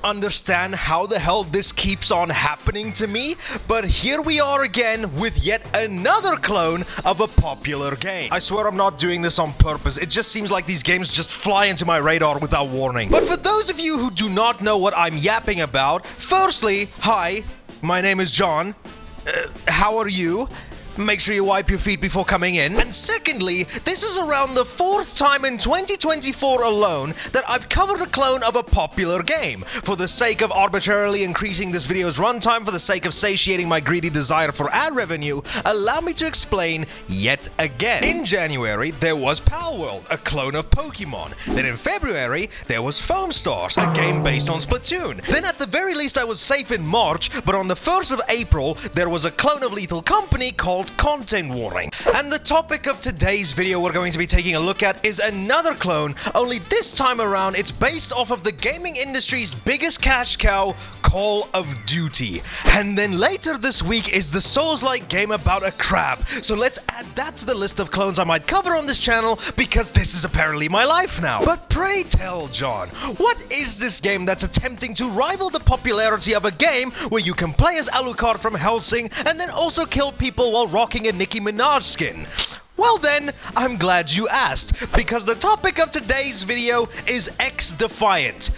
understand how the hell this keeps on happening to me, but here we are again with yet another clone of a popular game. I swear I'm not doing this on purpose, it just seems like these games just fly into my radar without warning. But for those of you who do not know what I'm yapping about, firstly, hi, my name is John. How are you? Make sure you wipe your feet before coming in. And secondly, this is around the 4th time in 2024 alone that I've covered a clone of a popular game. For the sake of arbitrarily increasing this video's runtime, for the sake of satiating my greedy desire for ad revenue, allow me to explain yet again. In January, there was Palworld, a clone of Pokemon. Then in February, there was Foam Stars, a game based on Splatoon. Then at the very least I was safe in March, but on the 1st of April, there was a clone of Lethal Company called Content Warning. And the topic of today's video we're going to be taking a look at is another clone, only this time around it's based off of the gaming industry's biggest cash cow, Call of Duty. And then later this week is the Souls-like game about a crab. So let's add that to the list of clones I might cover on this channel, because this is apparently my life now. But pray tell, John, what is this game that's attempting to rival the popularity of a game where you can play as Alucard from Hellsing and then also kill people while rocking a Nicki Minaj skin? Well then, I'm glad you asked, because the topic of today's video is XDefiant,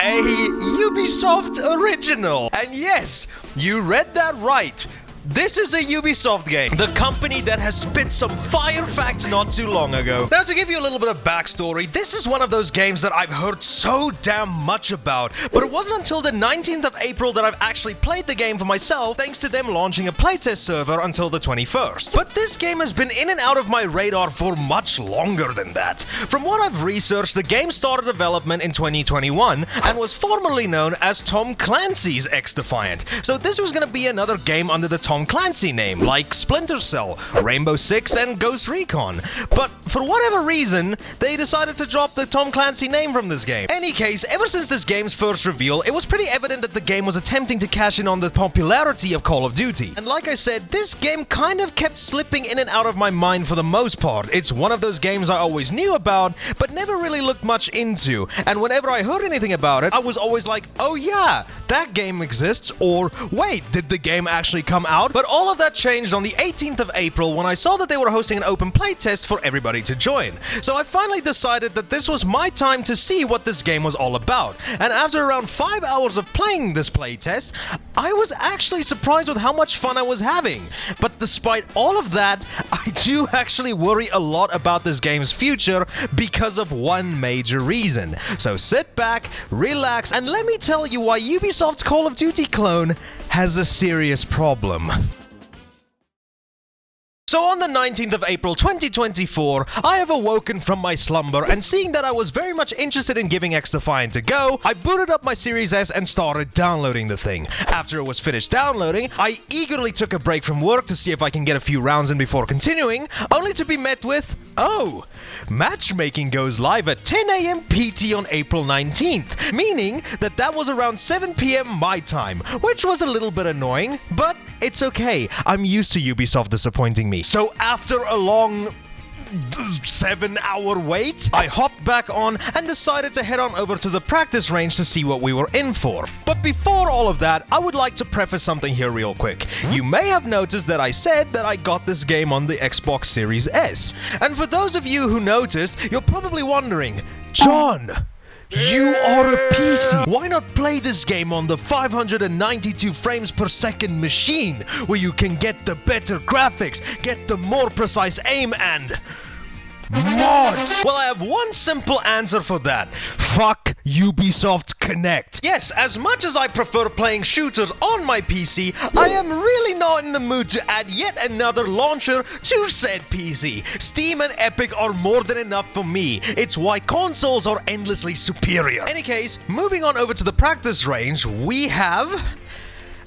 a Ubisoft original. And yes, you read that right. This is a Ubisoft game, the company that has spit some fire facts not too long ago. Now, to give you a little bit of backstory, this is one of those games that I've heard so damn much about, but it wasn't until the 19th of April that I've actually played the game for myself, thanks to them launching a playtest server until the 21st. But this game has been in and out of my radar for much longer than that. From what I've researched, the game started development in 2021 and was formerly known as Tom Clancy's XDefiant. So this was going to be another game under the Tom Clancy name, like Splinter Cell, Rainbow Six, and Ghost Recon. But for whatever reason, they decided to drop the Tom Clancy name from this game. Any case, ever since this game's first reveal, it was pretty evident that the game was attempting to cash in on the popularity of Call of Duty. And like I said, this game kind of kept slipping in and out of my mind for the most part. It's one of those games I always knew about, but never really looked much into. And whenever I heard anything about it, I was always like, oh yeah, that game exists, or wait, did the game actually come out? But all of that changed on the 18th of April when I saw that they were hosting an open playtest for everybody to join. So I finally decided that this was my time to see what this game was all about. And after around 5 hours of playing this playtest, I was actually surprised with how much fun I was having. But despite all of that, I do actually worry a lot about this game's future because of one major reason. So sit back, relax, and let me tell you why Ubisoft's Call of Duty clone has a serious problem. So on the 19th of April 2024, I have awoken from my slumber, and seeing that I was very much interested in giving XDefiant a go, I booted up my Series S and started downloading the thing. After it was finished downloading, I eagerly took a break from work to see if I can get a few rounds in before continuing, only to be met with, oh, matchmaking goes live at 10 AM PT on April 19th, meaning that was around 7 PM my time, which was a little bit annoying, but it's okay, I'm used to Ubisoft disappointing me. So after a long 7-hour wait, I hopped back on and decided to head on over to the practice range to see what we were in for. But before all of that, I would like to preface something here real quick. You may have noticed that I said that I got this game on the Xbox Series S. And for those of you who noticed, you're probably wondering, John, you are a PC. Why not play this game on the 592 frames per second machine, where you can get the better graphics, get the more precise aim, and mods? Well, I have one simple answer for that. Fuck Ubisoft Connect. Yes, as much as I prefer playing shooters on my PC, I am really not in the mood to add yet another launcher to said PC. Steam and Epic are more than enough for me. It's why consoles are endlessly superior. Any case, moving on over to the practice range, we have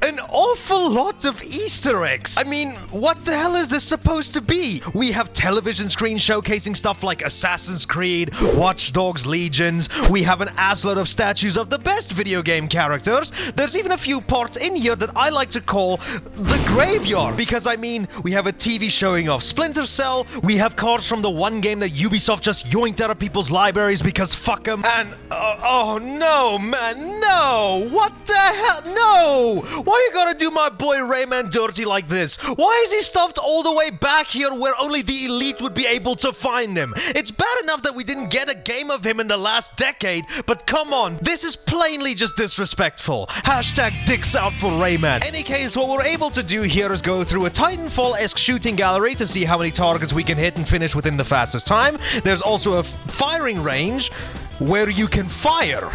an awful lot of Easter eggs. I mean, what the hell is this supposed to be? We have television screens showcasing stuff like Assassin's Creed, Watch Dogs Legions. We have an assload of statues of the best video game characters. There's even a few parts in here that I like to call the graveyard. Because I mean, we have a TV showing off Splinter Cell. We have cards from the one game that Ubisoft just yoinked out of people's libraries because fuck them. And oh no, man, no! What the hell? No! Why you gotta do my boy Rayman dirty like this? Why is he stuffed all the way back here where only the elite would be able to find him? It's bad enough that we didn't get a game of him in the last decade, but come on, this is plainly just disrespectful. Hashtag dicks out for Rayman. Any case, what we're able to do here is go through a Titanfall-esque shooting gallery to see how many targets we can hit and finish within the fastest time. There's also a firing range where you can fire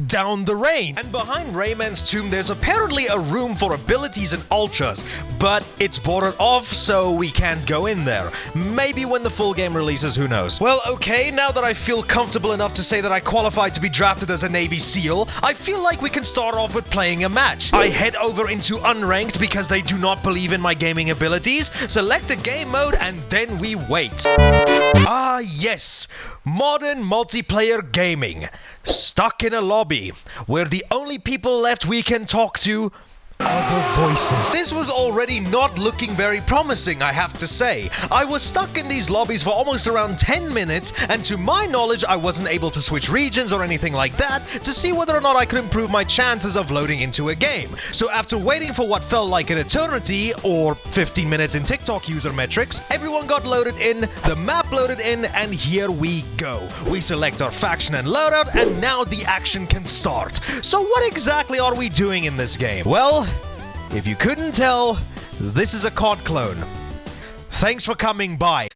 down the range. And behind Rayman's tomb, there's apparently a room for abilities and ultras, but it's boarded off, so we can't go in there. Maybe when the full game releases, who knows? Well, okay, now that I feel comfortable enough to say that I qualified to be drafted as a Navy SEAL, I feel like we can start off with playing a match. I head over into Unranked because they do not believe in my gaming abilities, select a game mode, and then we wait. Ah, yes. Modern multiplayer gaming. Stuck in a lobby where the only people left we can talk to other voices. This was already not looking very promising, I have to say. I was stuck in these lobbies for almost around 10 minutes, and to my knowledge, I wasn't able to switch regions or anything like that to see whether or not I could improve my chances of loading into a game. So after waiting for what felt like an eternity, or 15 minutes in TikTok user metrics, everyone got loaded in, the map loaded in, and here we go. We select our faction and loadout, and now the action can start. So what exactly are we doing in this game? Well, if you couldn't tell, this is a COD clone. Thanks for coming by.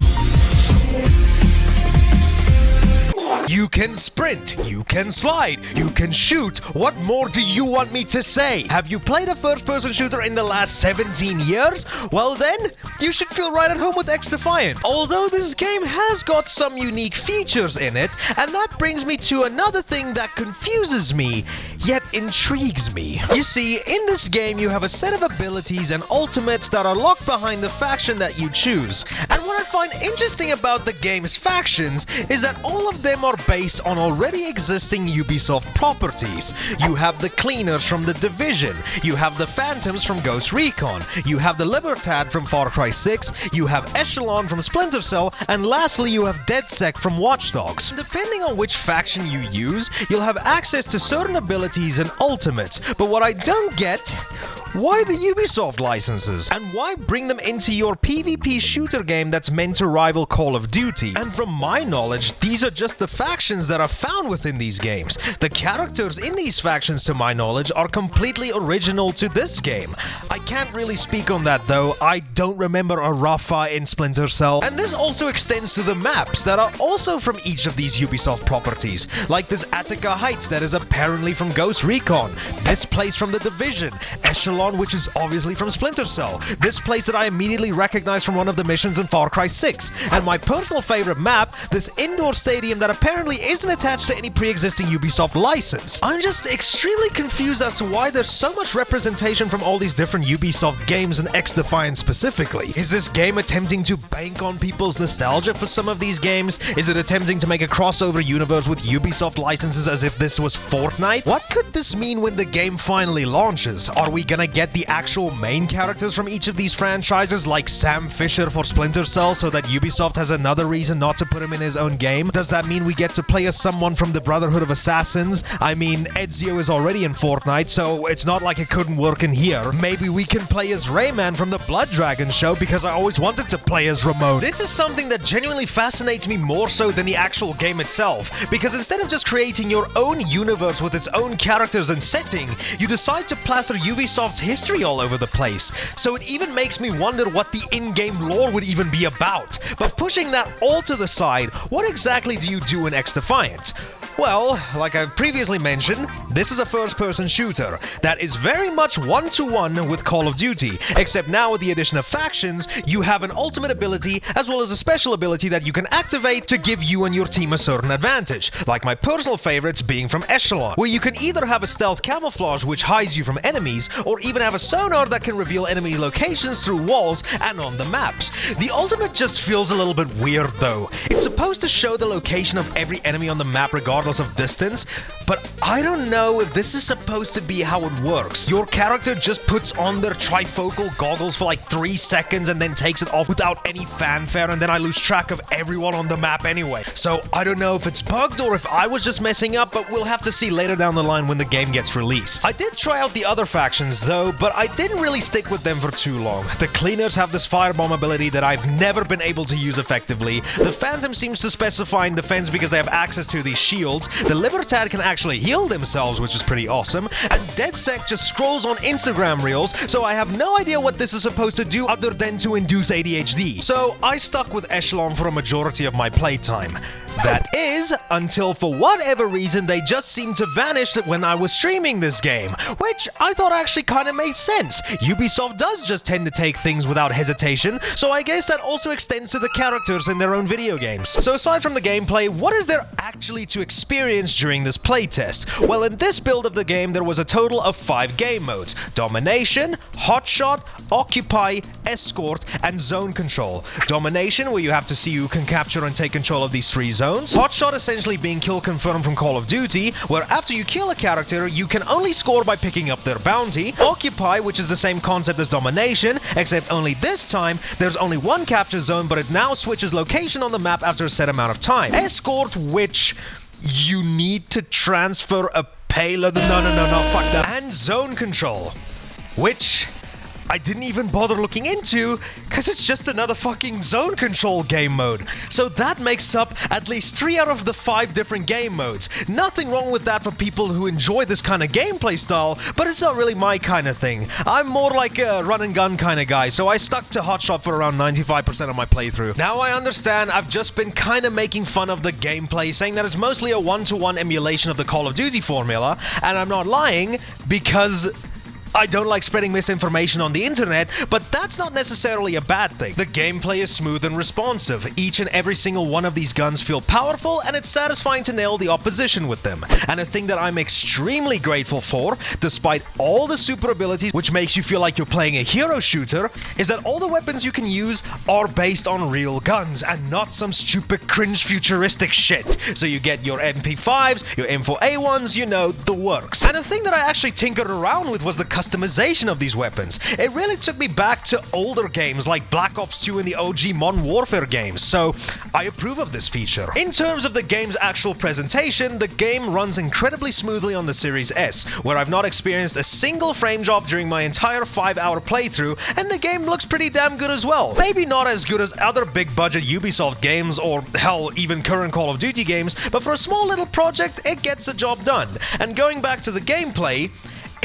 You can sprint, you can slide, you can shoot. What more do you want me to say? Have you played a first-person shooter in the last 17 years? Well then, you should feel right at home with XDefiant. Although this game has got some unique features in it, and that brings me to another thing that confuses me, yet intrigues me. You see, in this game you have a set of abilities and ultimates that are locked behind the faction that you choose. And what I find interesting about the game's factions is that all of them are based on already existing Ubisoft properties. You have the Cleaners from The Division, you have the Phantoms from Ghost Recon, you have the Libertad from Far Cry 6, you have Echelon from Splinter Cell, and lastly you have DedSec from Watch Dogs. Depending on which faction you use, you'll have access to certain abilities and ultimates, but what I don't get, why the Ubisoft licenses? And why bring them into your PvP shooter game that's meant to rival Call of Duty? And from my knowledge, these are just the factions that are found within these games. The characters in these factions, to my knowledge, are completely original to this game. I can't really speak on that though, I don't remember a Rafa in Splinter Cell. And this also extends to the maps that are also from each of these Ubisoft properties, like this Attica Heights that is apparently from Ghost Recon, this place from The Division, Echelon, which is obviously from Splinter Cell, this place that I immediately recognized from one of the missions in Far Cry 6, and my personal favorite map, this indoor stadium that apparently isn't attached to any pre-existing Ubisoft license. I'm just extremely confused as to why there's so much representation from all these different Ubisoft games and XDefiant specifically. Is this game attempting to bank on people's nostalgia for some of these games? Is it attempting to make a crossover universe with Ubisoft licenses as if this was Fortnite? What could this mean when the game finally launches? Are we gonna get the actual main characters from each of these franchises, like Sam Fisher for Splinter Cell, so that Ubisoft has another reason not to put him in his own game? Does that mean we get to play as someone from the Brotherhood of Assassins? I mean, Ezio is already in Fortnite, so it's not like it couldn't work in here. Maybe we can play as Rayman from the Blood Dragon show, because I always wanted to play as Ramon. This is something that genuinely fascinates me more so than the actual game itself, because instead of just creating your own universe with its own characters and setting, you decide to plaster Ubisoft's history all over the place. So it even makes me wonder what the in-game lore would even be about. But pushing that all to the side, what exactly do you do in XDefiant? Well, like I've previously mentioned, this is a first-person shooter that is very much one-to-one with Call of Duty, except now with the addition of factions, you have an ultimate ability as well as a special ability that you can activate to give you and your team a certain advantage, like my personal favorites being from Echelon, where you can either have a stealth camouflage which hides you from enemies, or even have a sonar that can reveal enemy locations through walls and on the maps. The ultimate just feels a little bit weird though. It's supposed to show the location of every enemy on the map regardless of distance, but I don't know if this is supposed to be how it works. Your character just puts on their trifocal goggles for like 3 seconds and then takes it off without any fanfare, and then I lose track of everyone on the map anyway. So I don't know if it's bugged or if I was just messing up, but we'll have to see later down the line when the game gets released. I did try out the other factions though, but I didn't really stick with them for too long. The Cleaners have this firebomb ability that I've never been able to use effectively. The Phantom seems to specify in defense because they have access to these shields. The Libertad can actually heal themselves, which is pretty awesome, and DedSec just scrolls on Instagram Reels, so I have no idea what this is supposed to do other than to induce ADHD. So I stuck with Echelon for a majority of my playtime. That is, until for whatever reason they just seemed to vanish when I was streaming this game, which I thought actually kind of made sense. Ubisoft does just tend to take things without hesitation, so I guess that also extends to the characters in their own video games. So aside from the gameplay, what is there actually to experience during this playtest? Well, in this build of the game, there was a total of 5 game modes: Domination, Hotshot, Occupy, Escort, and Zone Control. Domination, where you have to see who can capture and take control of these 3 zones. Hotshot essentially being kill confirmed from Call of Duty, where after you kill a character, you can only score by picking up their bounty. Occupy, which is the same concept as Domination, except only this time, there's only one capture zone, but it now switches location on the map after a set amount of time. Escort, which you need to transfer a payload. No, fuck that. And Zone Control, which I didn't even bother looking into, because it's just another fucking zone control game mode. So that makes up at least 3 out of the 5 different game modes. Nothing wrong with that for people who enjoy this kind of gameplay style, but it's not really my kind of thing. I'm more like a run and gun kind of guy, so I stuck to Hotshot for around 95% of my playthrough. Now I understand I've just been kind of making fun of the gameplay, saying that it's mostly a one-to-one emulation of the Call of Duty formula, and I'm not lying, because I don't like spreading misinformation on the internet, but that's not necessarily a bad thing. The gameplay is smooth and responsive. Each and every single one of these guns feel powerful, and it's satisfying to nail the opposition with them. And a thing that I'm extremely grateful for, despite all the super abilities which makes you feel like you're playing a hero shooter, is that all the weapons you can use are based on real guns and not some stupid cringe futuristic shit. So you get your MP5s, your M4A1s, you know, the works. And a thing that I actually tinkered around with was the customization of these weapons. It really took me back to older games like Black Ops 2 and the OG Modern Warfare games, so I approve of this feature. In terms of the game's actual presentation, the game runs incredibly smoothly on the Series S, where I've not experienced a single frame drop during my entire 5-hour playthrough, and the game looks pretty damn good as well. Maybe not as good as other big budget Ubisoft games, or hell, even current Call of Duty games, but for a small little project, it gets the job done. And going back to the gameplay,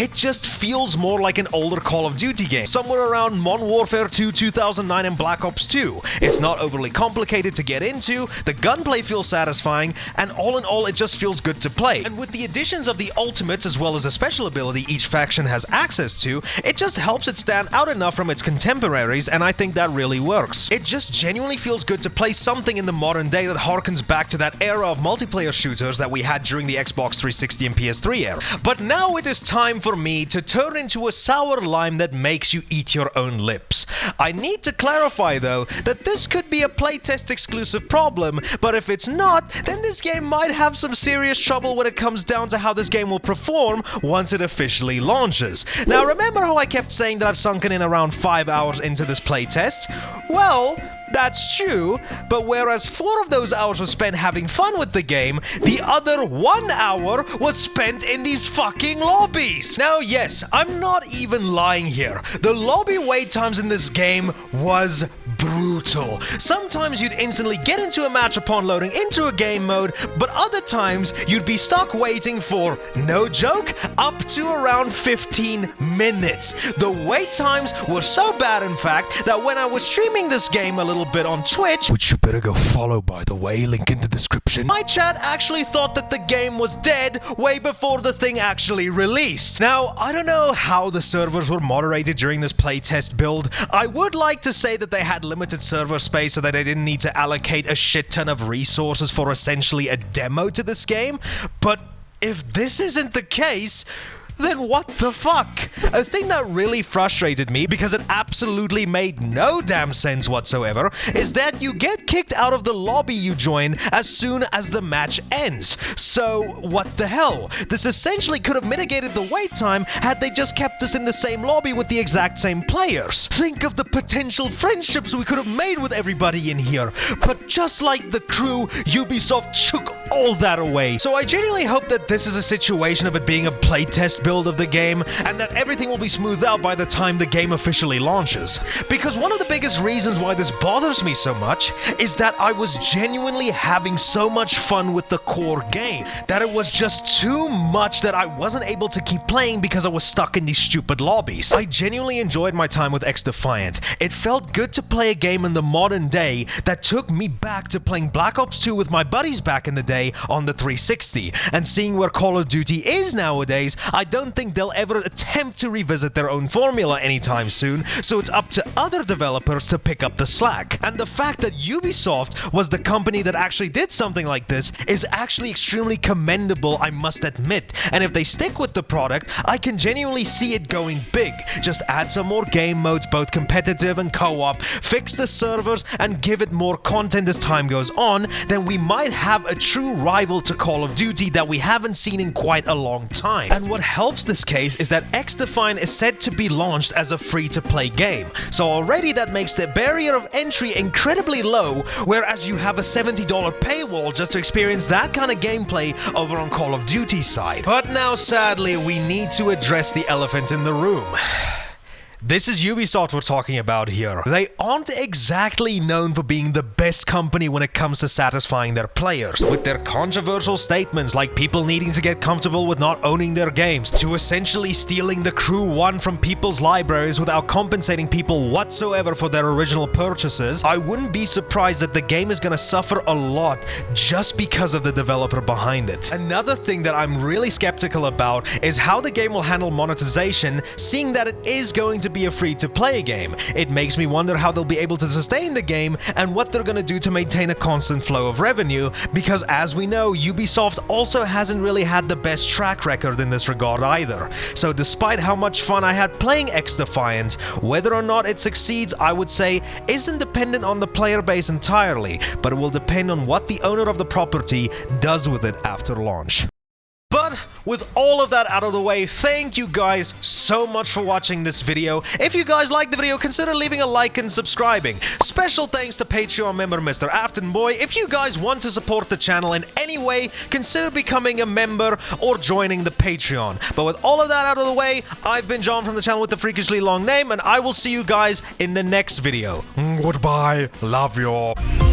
it just feels more like an older Call of Duty game, somewhere around Modern Warfare 2, 2009, and Black Ops 2. It's not overly complicated to get into, the gunplay feels satisfying, and all in all, it just feels good to play. And with the additions of the ultimates as well as a special ability each faction has access to, it just helps it stand out enough from its contemporaries, and I think that really works. It just genuinely feels good to play something in the modern day that harkens back to that era of multiplayer shooters that we had during the Xbox 360 and PS3 era. But now it is time for me to turn into a sour lime that makes you eat your own lips. I need to clarify though that this could be a playtest exclusive problem, but if it's not, then this game might have some serious trouble when it comes down to how this game will perform once it officially launches. Now remember how I kept saying that I've sunken in around 5 hours into this playtest? Well, that's true, but whereas 4 of those hours were spent having fun with the game, the other 1 hour was spent in these fucking lobbies. Now yes, I'm not even lying here. The lobby wait times in this game was brutal. Sometimes you'd instantly get into a match upon loading into a game mode, but other times you'd be stuck waiting for, no joke, up to around 15 minutes. The wait times were so bad, in fact, that when I was streaming this game a little bit on Twitch, which you better go follow by the way, link in the description, my chat actually thought that the game was dead way before the thing actually released. Now, I don't know how the servers were moderated during this playtest build. I would like to say that they had limited server space so that they didn't need to allocate a shit ton of resources for essentially a demo to this game, but if this isn't the case, then what the fuck? A thing that really frustrated me, because it absolutely made no damn sense whatsoever, is that you get kicked out of the lobby you join as soon as the match ends. So, what the hell? This essentially could have mitigated the wait time had they just kept us in the same lobby with the exact same players. Think of the potential friendships we could have made with everybody in here. But just like the crew, Ubisoft took all that away. So I genuinely hope that this is a situation of it being a playtest build of the game, and that everything will be smoothed out by the time the game officially launches. Because one of the biggest reasons why this bothers me so much is that I was genuinely having so much fun with the core game, that it was just too much that I wasn't able to keep playing because I was stuck in these stupid lobbies. I genuinely enjoyed my time with XDefiant. It felt good to play a game in the modern day that took me back to playing Black Ops 2 with my buddies back in the day on the 360, and seeing where Call of Duty is nowadays, I don't think they'll ever attempt to revisit their own formula anytime soon, so it's up to other developers to pick up the slack. And the fact that Ubisoft was the company that actually did something like this is actually extremely commendable, I must admit, and if they stick with the product, I can genuinely see it going big. Just add some more game modes, both competitive and co-op, fix the servers, and give it more content as time goes on, then we might have a true rival to Call of Duty that we haven't seen in quite a long time. And what helps this case is that XDefiant is said to be launched as a free-to-play game, so already that makes the barrier of entry incredibly low, whereas you have a $70 paywall just to experience that kind of gameplay over on Call of Duty's side. But now sadly we need to address the elephant in the room. This is Ubisoft we're talking about here. They aren't exactly known for being the best company when it comes to satisfying their players, with their controversial statements like people needing to get comfortable with not owning their games, to essentially stealing the Crew 1 from people's libraries without compensating people whatsoever for their original purchases. I wouldn't be surprised that the game is gonna suffer a lot just because of the developer behind it. Another thing that I'm really skeptical about is how the game will handle monetization, seeing that it is going to be a free-to-play game. It makes me wonder how they'll be able to sustain the game and what they're gonna do to maintain a constant flow of revenue, because as we know, Ubisoft also hasn't really had the best track record in this regard either. So despite how much fun I had playing XDefiant, whether or not it succeeds, I would say, isn't dependent on the player base entirely, but it will depend on what the owner of the property does with it after launch. But with all of that out of the way, thank you guys so much for watching this video. If you guys liked the video, consider leaving a like and subscribing. Special thanks to Patreon member Mr. Aftonboy. If you guys want to support the channel in any way, consider becoming a member or joining the Patreon. But with all of that out of the way, I've been John from the channel with the freakishly long name, and I will see you guys in the next video. Goodbye. Love you.